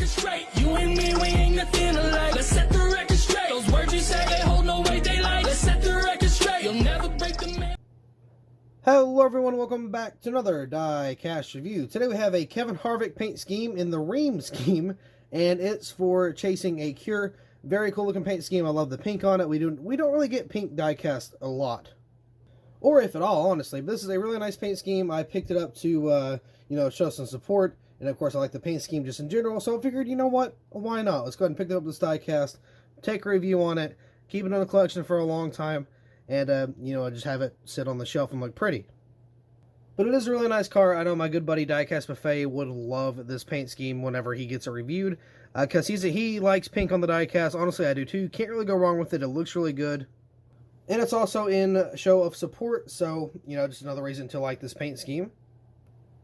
record straight. You and me, we ain't nothing alike. Let's set the record straight. Those words you say, they hold no weight, they like. Let's set the record straight. You'll never break the man. Hello everyone, welcome back to another Diecast review. Today we have a Kevin Harvick paint scheme in the Rheem scheme, and it's for chasing a cure. Very cool looking paint scheme. I love the pink on it. We don't really get pink diecast a lot, or if at all, honestly. But this is a really nice paint scheme. I picked it up to show some support, and of course I like the paint scheme just in general. So I figured, you know what, why not? Let's go ahead and pick up this diecast, take a review on it, keep it in the collection for a long time. And, just have it sit on the shelf and look pretty. But it is a really nice car. I know my good buddy Diecastbuffet would love this paint scheme whenever he gets it reviewed. Because he likes pink on the diecast. Honestly, I do too. Can't really go wrong with it. It looks really good. And it's also in show of support. So, just another reason to like this paint scheme.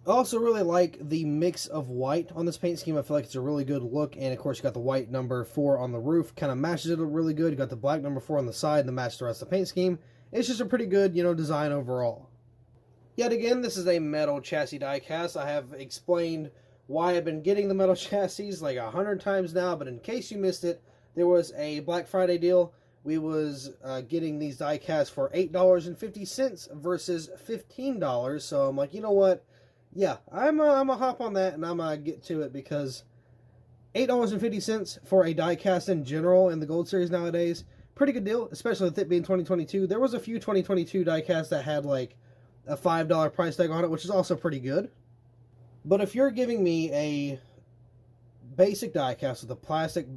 I also really like the mix of white on this paint scheme. I feel like it's a really good look. And, of course, you got the white number 4 on the roof. Kind of matches it really good. You got the black number 4 on the side to match the rest of the paint scheme. It's just a pretty good, design overall. Yet again, this is a metal chassis diecast. I have explained why I've been getting the metal chassis like 100 times now. But in case you missed it, there was a Black Friday deal. We was getting these diecasts for $8.50 versus $15. So I'm like, you know what? Yeah, I'm gonna hop on that and I'm gonna get to it, because $8.50 for a diecast in general in the Gold Series nowadays, pretty good deal, especially with it being 2022. There was a few 2022 diecasts that had like a $5 price tag on it, which is also pretty good. But if you're giving me a basic diecast with a plastic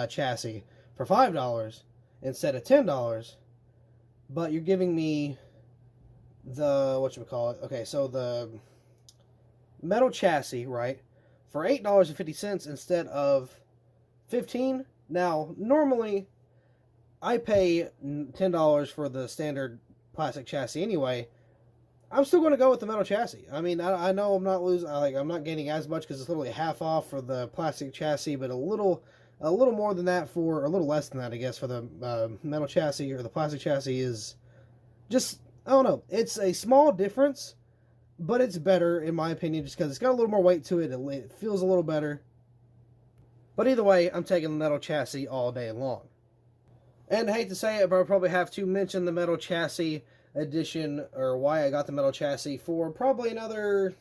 chassis for $5 instead of $10, but you're giving me the, okay, so the metal chassis, right, for $8.50 instead of $15. Now, normally, I pay $10 for the standard plastic chassis anyway. I'm still going to go with the metal chassis. I mean, I know I'm not losing, I'm not gaining as much because it's literally half off for the plastic chassis, but a little more than that or a little less than that, I guess, for the metal chassis or the plastic chassis is just, I don't know. It's a small difference, but it's better, in my opinion, just because it's got a little more weight to it. It feels a little better. But either way, I'm taking the metal chassis all day long. And I hate to say it, but I probably have to mention the metal chassis edition, or why I got the metal chassis, for probably another,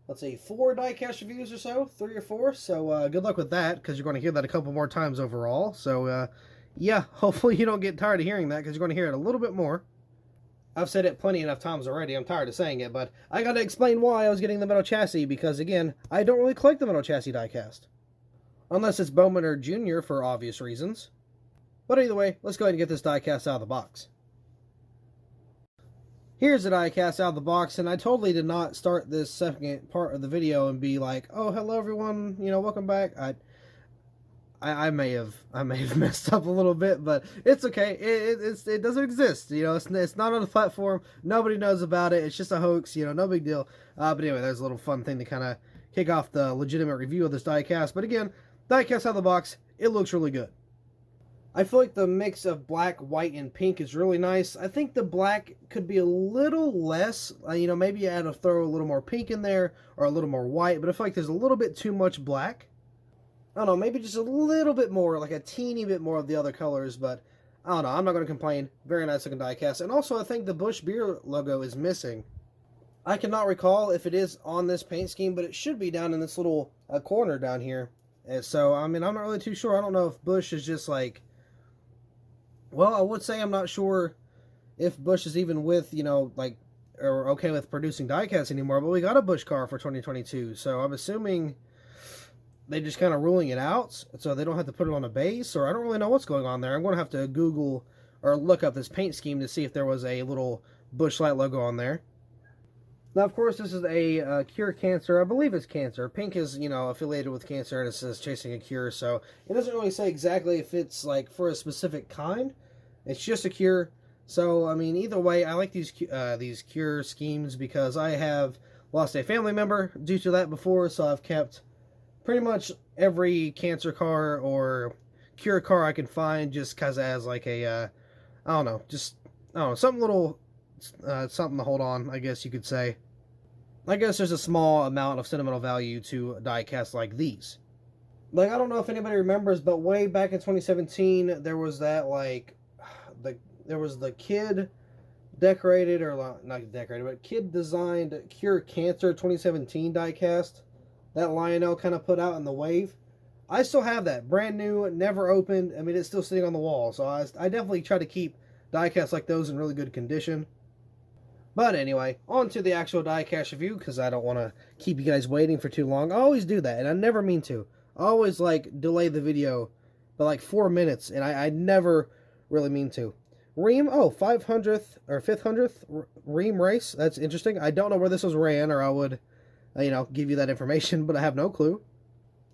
let's see, 4 diecast reviews or so, 3 or 4. So good luck with that, because you're going to hear that a couple more times overall. So yeah, hopefully you don't get tired of hearing that, because you're going to hear it a little bit more. I've said it plenty enough times already. I'm tired of saying it, but I got to explain why I was getting the metal chassis, because, again, I don't really collect the metal chassis diecast. Unless it's Bowman or Junior, for obvious reasons. But either way, let's go ahead and get this diecast out of the box. Here's the diecast out of the box, and I totally did not start this second part of the video and be like, oh, hello everyone, welcome back. I may have messed up a little bit, but it's okay. It doesn't exist. It's not on the platform. Nobody knows about it. It's just a hoax. No big deal. But anyway, there's a little fun thing to kind of kick off the legitimate review of this diecast. But again, diecast out of the box, it looks really good. I feel like the mix of black, white, and pink is really nice. I think the black could be a little less. Maybe you had to throw a little more pink in there or a little more white. But I feel like there's a little bit too much black. I don't know, maybe just a little bit more, like a teeny bit more of the other colors, but I don't know, I'm not going to complain. Very nice looking diecast. And also, I think the Busch Beer logo is missing. I cannot recall if it is on this paint scheme, but it should be down in this little corner down here. And so, I mean, I'm not really too sure. I don't know if Busch is just like, well, I would say I'm not sure if Busch is even with, or okay with producing diecasts anymore, but we got a Busch car for 2022, so I'm assuming they're just kind of ruling it out, so they don't have to put it on a base, or I don't really know what's going on there. I'm going to have to Google or look up this paint scheme to see if there was a little Busch Light logo on there. Now, of course, this is a Cure Cancer. I believe it's Cancer. Pink is, affiliated with Cancer, and it says Chasing a Cure, so it doesn't really say exactly if it's, like, for a specific kind. It's just a Cure. So, I mean, either way, I like these Cure schemes because I have lost a family member due to that before, so I've kept pretty much every Cancer car or Cure car I can find, just because it has like a, I don't know, something little, something to hold on, I guess you could say. I guess there's a small amount of sentimental value to diecasts like these. Like, I don't know if anybody remembers, but way back in 2017, there was that, like, there was the kid decorated, or not decorated, but kid designed Cure Cancer 2017 diecast that Lionel kind of put out in the wave. I still have that, brand new, never opened. I mean, it's still sitting on the wall, so I definitely try to keep diecasts like those in really good condition. But anyway, on to the actual diecast review, because I don't want to keep you guys waiting for too long. I always do that, and I never mean to. I always, like, delay the video by, like, 4 minutes, and I never really mean to. Rheem, oh, 500th, or 500th Rheem race. That's interesting. I don't know where this was ran, or I would, give you that information, but I have no clue.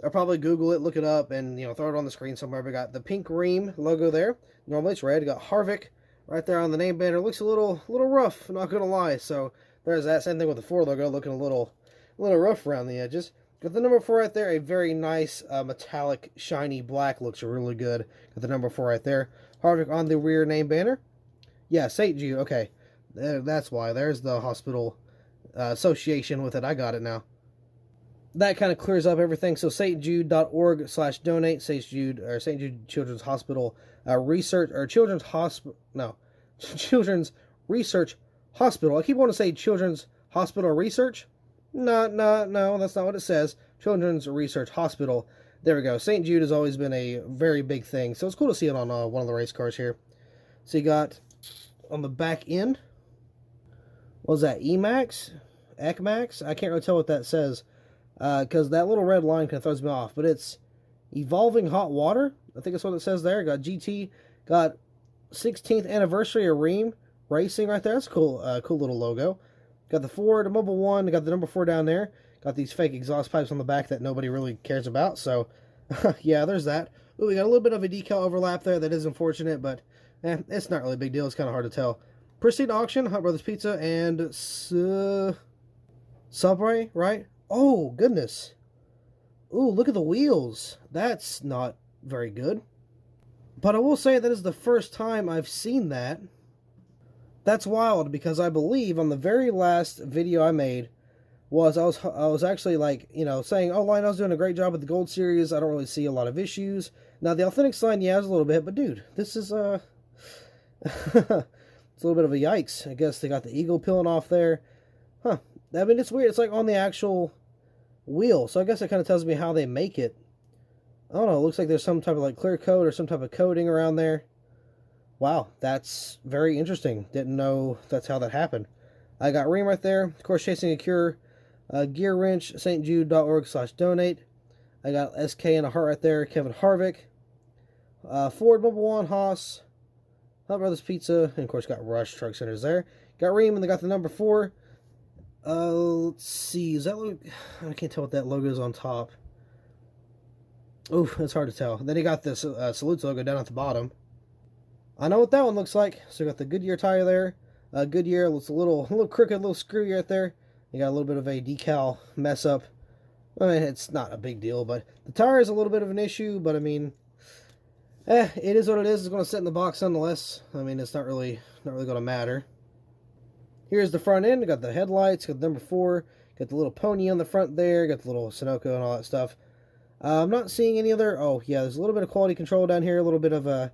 I'll probably Google it, look it up, and, throw it on the screen somewhere. We got the pink Rheem logo there. Normally it's red. We got Harvick right there on the name banner. Looks a little rough, not gonna lie. So there's that. Same thing with the Ford logo, looking a little rough around the edges. Got the number 4 right there. A very nice metallic, shiny black. Looks really good. Got the number 4 right there. Harvick on the rear name banner. Yeah, St. Jude. Okay, that's why. There's the hospital association with it. I got it now. That kind of clears up everything. So stjude.org/donate. St. Jude, or St. Jude Children's Hospital Research, or Children's Hospital. No, Children's Research Hospital. I keep wanting to say Children's Hospital Research. No, that's not what it says. Children's Research Hospital. There we go. St. Jude has always been a very big thing, so it's cool to see it on one of the race cars here. So you got on the back end, what was that, EMAX? ECMAX? I can't really tell what that says, because that little red line kind of throws me off, but it's Evolving Hot Water. I think that's what it says there. Got GT, got 16th anniversary of Rheem Racing right there. That's cool, cool little logo. Got the Ford Mobile 1, got the number 4 down there. Got these fake exhaust pipes on the back that nobody really cares about, so yeah, there's that. Ooh, we got a little bit of a decal overlap there. That is unfortunate, but it's not really a big deal. It's kind of hard to tell. Pristine Auction, Hot Brothers Pizza, and Subway, right? Oh, goodness. Ooh, look at the wheels. That's not very good. But I will say that is the first time I've seen that. That's wild, because I believe on the very last video I made was I was actually, like, saying, oh, Lionel's doing a great job with the Gold Series. I don't really see a lot of issues. Now, the Authentics line, yeah, is a little bit, but dude, this is it's a little bit of a yikes. I guess they got the eagle peeling off there. Huh. I mean, it's weird. It's like on the actual wheel, so I guess it kind of tells me how they make it. I don't know. It looks like there's some type of, like, clear coat or some type of coating around there. Wow, that's very interesting. Didn't know that's how that happened. I got Rheem right there. Of course, Chasing a Cure. Gear Wrench, stjude.org/donate. I got SK and a heart right there. Kevin Harvick. Ford Mobile 1, Haas. Hot Brothers Pizza. And, of course, got Rush Truck Centers there. Got Rheem, and they got the number 4. Let's see. Is that look? I can't tell what that logo is on top. Oof, it's hard to tell. Then he got this Salutes logo down at the bottom. I know what that one looks like. So we got the Goodyear tire there. Goodyear, it's a little crooked, little screwy right there. You got a little bit of a decal mess up. I mean, it's not a big deal, but the tire is a little bit of an issue. But I mean, it is what it is. It's going to sit in the box nonetheless. I mean, it's not really going to matter. Here's the front end. We got the headlights. Got the number 4. Got the little pony on the front there. Got the little Sunoco and all that stuff. I'm not seeing any other. Oh yeah, there's a little bit of quality control down here. A little bit of a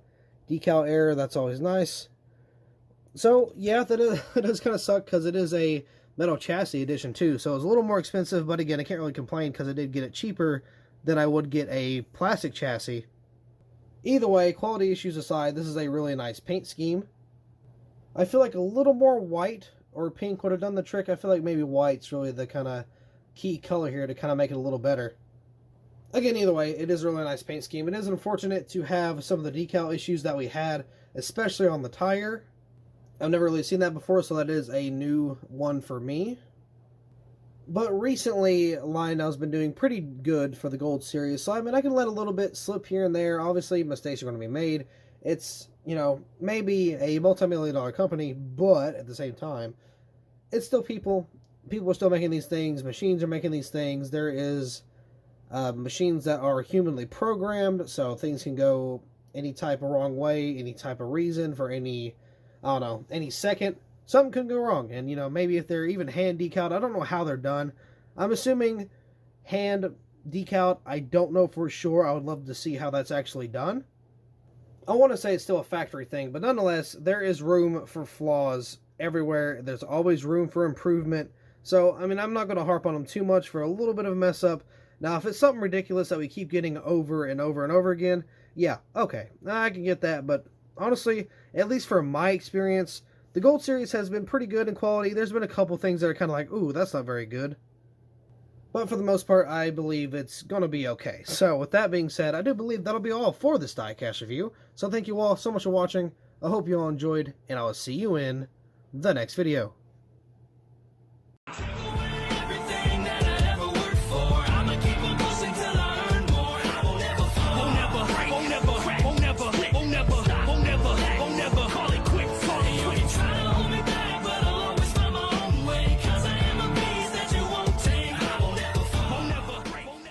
decal error. That's always nice. So yeah, that does kind of suck, because it is a metal chassis edition too. So it's a little more expensive, but again, I can't really complain, because I did get it cheaper than I would get a plastic chassis. Either way, quality issues aside, this is a really nice paint scheme. I feel like a little more white or pink would have done the trick. I feel like maybe white's really the kind of key color here to kind of make it a little better. Again, either way, it is a really nice paint scheme. It is unfortunate to have some of the decal issues that we had, especially on the tire. I've never really seen that before, so that is a new one for me. But recently, Lionel's been doing pretty good for the Gold Series, so I mean, I can let a little bit slip here and there. Obviously, mistakes are going to be made. It's, maybe a multi-million-dollar company, but at the same time, it's still people. People are still making these things. Machines are making these things. There is machines that are humanly programmed, so things can go any type of wrong way, any type of reason, for any, I don't know, any second. Something could go wrong, and maybe if they're even hand decaled, I don't know how they're done. I'm assuming hand decaled. I don't know for sure. I would love to see how that's actually done. I want to say it's still a factory thing, but nonetheless, there is room for flaws everywhere. There's always room for improvement. So, I mean, I'm not going to harp on them too much for a little bit of a mess up. Now, if it's something ridiculous that we keep getting over and over and over again, yeah, okay, I can get that. But honestly, at least for my experience, the Gold Series has been pretty good in quality. There's been a couple things that are kind of like, ooh, that's not very good. But for the most part, I believe it's going to be okay. So with that being said, I do believe that'll be all for this diecast review. So thank you all so much for watching. I hope you all enjoyed, and I will see you in the next video.